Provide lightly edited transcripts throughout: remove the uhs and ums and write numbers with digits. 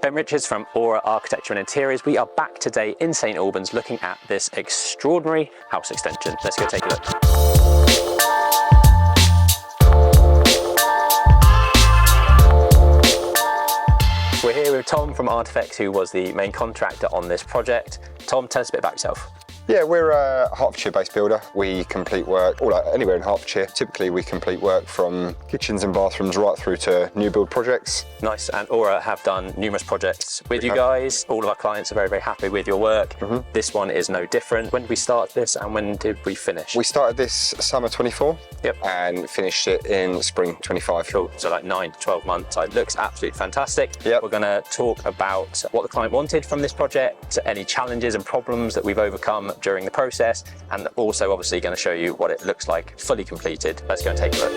Ben Richards from Aura Architecture and Interiors. We are back today in St Albans looking at this extraordinary house extension. Let's go take a look. We're here with Tom from Artifex, who was the main contractor on this project. Tom, tell us a bit about yourself. Yeah, we're a Hertfordshire-based builder. We complete work anywhere in Hertfordshire. Typically, we complete work from kitchens and bathrooms right through to new build projects. Nice, and Aura have done numerous projects with you guys. All of our clients are very, very happy with your work. This one is no different. When did we start this and when did we finish? We started this summer 24 and finished it in spring 25. Cool, so like 9 to 12 months. It looks absolutely fantastic. Yep. We're gonna talk about what the client wanted from this project, any challenges and problems that we've overcome during the process, and also obviously going to show you what it looks like fully completed. Let's go and take a look.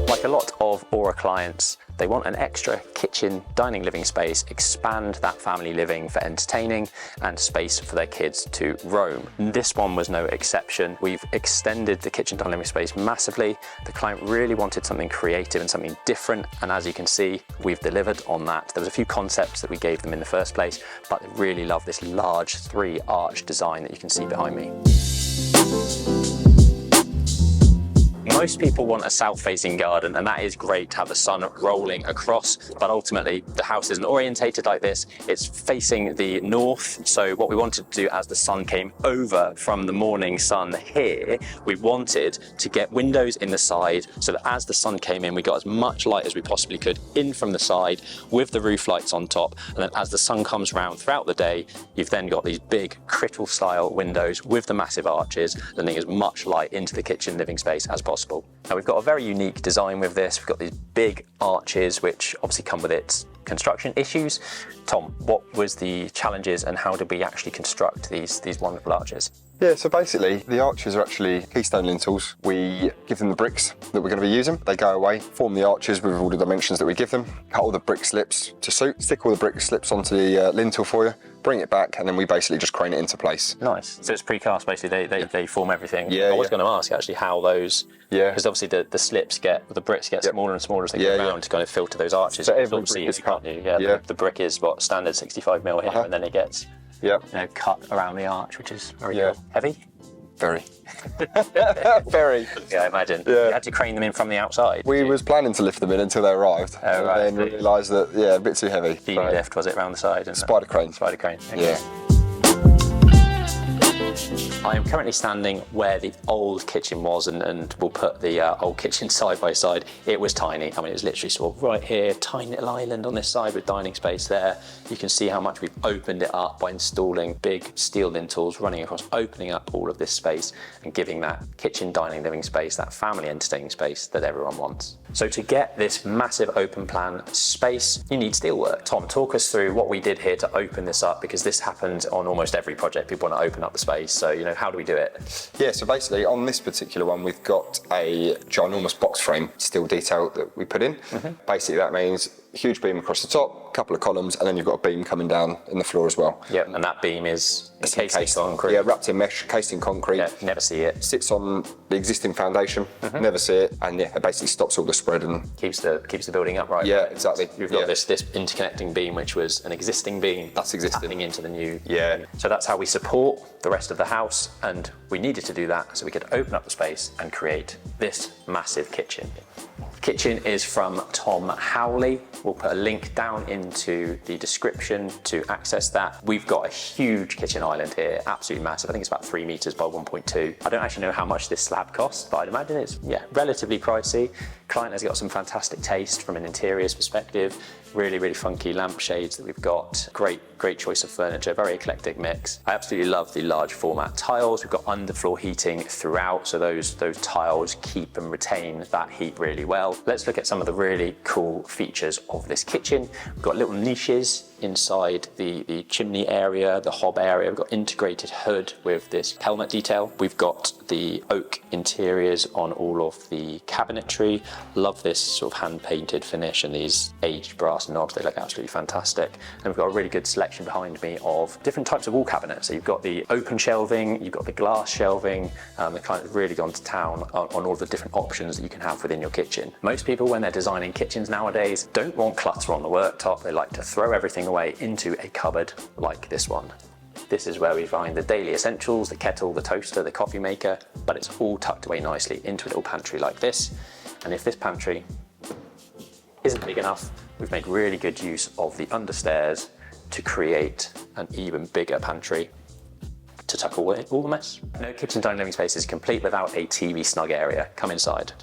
Like a lot of Aura clients, they want an extra kitchen, dining, living space, expand that family living for entertaining and space for their kids to roam. This one was no exception. We've extended the kitchen, dining, living space massively. The client really wanted something creative and something different, and as you can see, we've delivered on that. There was a few concepts that we gave them in the first place, but they really love this large 3-arch design that you can see behind me. Most people want a south-facing garden, and that is great to have the sun rolling across, but ultimately the house isn't orientated like this. It's facing the north, so what we wanted to do as the sun came over from the morning sun here, we wanted to get windows in the side so that as the sun came in, we got as much light as we possibly could in from the side with the roof lights on top, and then as the sun comes around throughout the day, you've then got these big crittall style windows with the massive arches, letting as much light into the kitchen living space as possible. Now we've got a very unique design with this. We've got these big arches which obviously come with its construction issues. Tom, what was the challenges and how did we actually construct these wonderful arches? Yeah, so basically the arches are actually keystone lintels. We give them the bricks that we're going to be using. They go away, form the arches with all the dimensions that we give them, cut all the brick slips to suit, stick all the brick slips onto the lintel for you, bring it back, and then we basically just crane it into place. Nice. So it's precast basically, they form everything. Yeah, I was going to ask actually how those, because obviously the slips the bricks get smaller and smaller as they go around to kind of filter those arches. So every brick is cut. The brick is what, standard 65mm here, and then it gets cut around the arch, which is very cool. Heavy? Very. Very. Yeah, I imagine. You had to crane them in from the outside. We was planning to lift them in until they arrived, and then realised that, a bit too heavy. Lift, was it, around the side? And spider crane. Spider crane, okay. Yeah. I am currently standing where the old kitchen was, and we'll put the old kitchen side by side. It was tiny. I mean, it was literally sort of right here, tiny little island on this side with dining space there. You can see how much we've opened it up by installing big steel lintels running across, opening up all of this space and giving that kitchen, dining, living space, that family entertaining space that everyone wants. So to get this massive open plan space, you need steelwork. Tom, talk us through what we did here to open this up, because this happens on almost every project. People want to open up the space. So, how do we do it? Yeah, so basically on this particular one, we've got a ginormous box frame steel detail that we put in. Basically that means a huge beam across the top, a couple of columns, and then you've got a beam coming down in the floor as well. Yeah, and that beam is encased in concrete. Yeah, wrapped in mesh, cased in concrete. Yeah, never see it. Sits on the existing foundation, never see it, and it basically stops all the spread and keeps the building upright. Yeah, exactly. You've got this interconnecting beam, which was an existing beam. That's existing. Tapping into the new. Yeah. So that's how we support the rest of the house, and we needed to do that so we could open up the space and create this massive kitchen. Kitchen is from Tom Howley. We'll put a link down into the description to access that. We've got a huge kitchen island here, absolutely massive. I think it's about 3 meters by 1.2. I don't actually know how much this slab costs, but I'd imagine it's relatively pricey. Client has got some fantastic taste from an interiors perspective. Really, really funky lampshades that we've got. Great choice of furniture, very eclectic mix. I absolutely love the large format tiles. We've got underfloor heating throughout, so those tiles keep and retain that heat really well. Let's look at some of the really cool features of this kitchen. We've got little niches inside the chimney area, the hob area. We've got integrated hood with this helmet detail. We've got the oak interiors on all of the cabinetry. Love this sort of hand-painted finish and these aged brass knobs. They look absolutely fantastic. And we've got a really good selection behind me of different types of wall cabinets. So you've got the open shelving, you've got the glass shelving. The client has really gone to town on all the different options that you can have within your kitchen. Most people, when they're designing kitchens nowadays, don't want clutter on the worktop. They like to throw everything away into a cupboard like this one. This is where we find the daily essentials, the kettle, the toaster, the coffee maker, but it's all tucked away nicely into a little pantry like this. And if this pantry isn't big enough, we've made really good use of the understairs to create an even bigger pantry to tuck away all the mess. No kitchen dining living space is complete without a TV snug area. Come inside.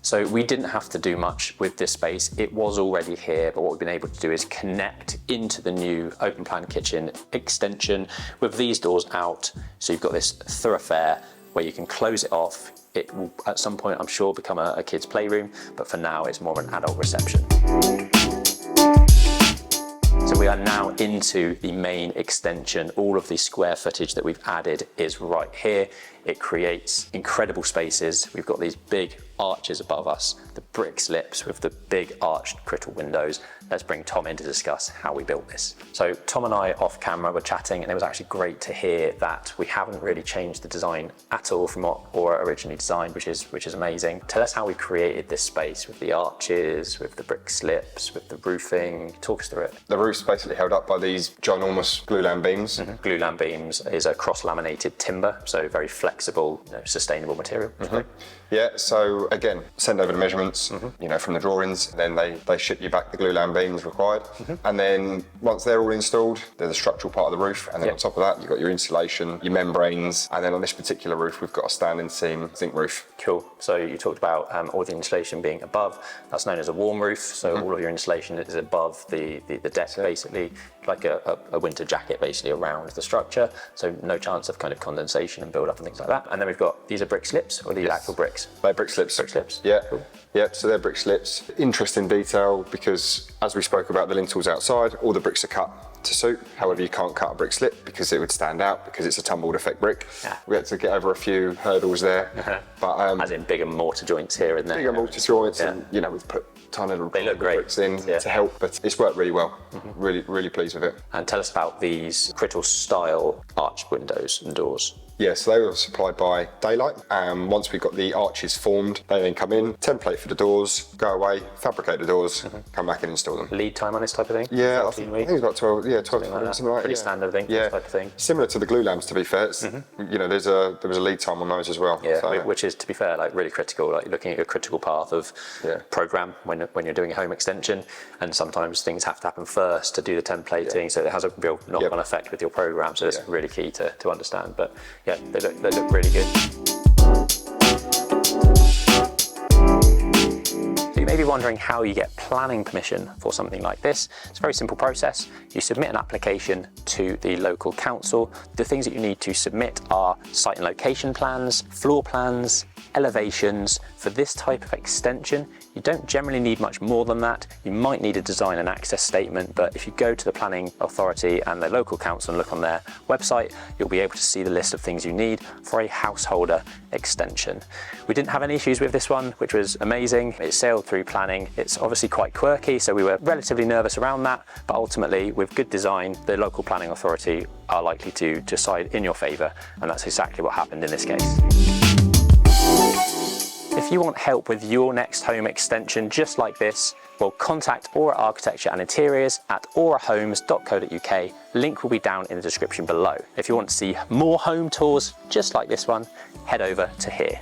So we didn't have to do much with this space. It was already here, but what we've been able to do is connect into the new open plan kitchen extension with these doors out. So you've got this thoroughfare where you can close it off. It will at some point, I'm sure, become a kid's playroom, but for now it's more of an adult reception. So we are now into the main extension. All of the square footage that we've added is right here. It creates incredible spaces. We've got these big arches above us, the brick slips with the big arched crittall windows. Let's bring Tom in to discuss how we built this. So Tom and I off camera were chatting, and it was actually great to hear that we haven't really changed the design at all from what Aura originally designed, which is amazing. Tell us how we created this space with the arches, with the brick slips, with the roofing. Talk us through it. The roof's basically held up by these ginormous glulam beams. Glulam beams is a cross-laminated timber, so very flexible, sustainable material. Yeah, so again, send over the measurements, from the drawings, then they ship you back the glulam beams required. And then once they're all installed, they're the structural part of the roof. And then on top of that, you've got your insulation, your membranes. And then on this particular roof, we've got a standing seam zinc roof. Cool. So you talked about all the insulation being above. That's known as a warm roof. So all of your insulation is above the deck, basically, like a winter jacket basically around the structure. So no chance of kind of condensation and build up and things like that. And then we've got, these are brick slips, or these actual bricks? They're brick slips. Brick slips. Yeah. Cool. Yeah, so they're brick slips. Interesting detail, because as we spoke about the lintels outside, all the bricks are cut to suit. However, you can't cut a brick slip because it would stand out, because it's a tumbled effect brick. Yeah. We had to get over a few hurdles there. But as in bigger mortar joints here and there. Bigger mortar joints, and we've put a ton of they look great. bricks in to help, but it's worked really well. Really pleased with it. And tell us about these crittall style arched windows and doors. Yeah, so they were supplied by Daylight. Once we got the arches formed, they then come in, template for the doors, go away, fabricate the doors, come back and install them. Lead time on this type of thing? Yeah, I think it's about 12 something like that. Pretty standard thing, yeah. this type of thing. Similar to the glue lamps, to be fair. It's, there was a lead time on those as well. Yeah, so, which is, to be fair, like really critical. Like looking at your critical path of program when you're doing a home extension, and sometimes things have to happen first to do the templating, so it has a real knock-on effect with your program. So it's really key to understand. But yeah, they look really good. So you may be wondering how you get planning permission for something like this. It's a very simple process. You submit an application to the local council. The things that you need to submit are site and location plans, floor plans, elevations. For this type of extension, you don't generally need much more than that. You might need a design and access statement, but if you go to the planning authority and the local council and look on their website, you'll be able to see the list of things you need for a householder extension. We didn't have any issues with this one, which was amazing. It sailed through planning. It's obviously quite quirky, so we were relatively nervous around that, but ultimately with good design, the local planning authority are likely to side in your favour, and that's exactly what happened in this case. If you want help with your next home extension just like this, well, contact Aura Architecture and Interiors at aurahomes.co.uk. Link will be down in the description below. If you want to see more home tours just like this one, head over to here.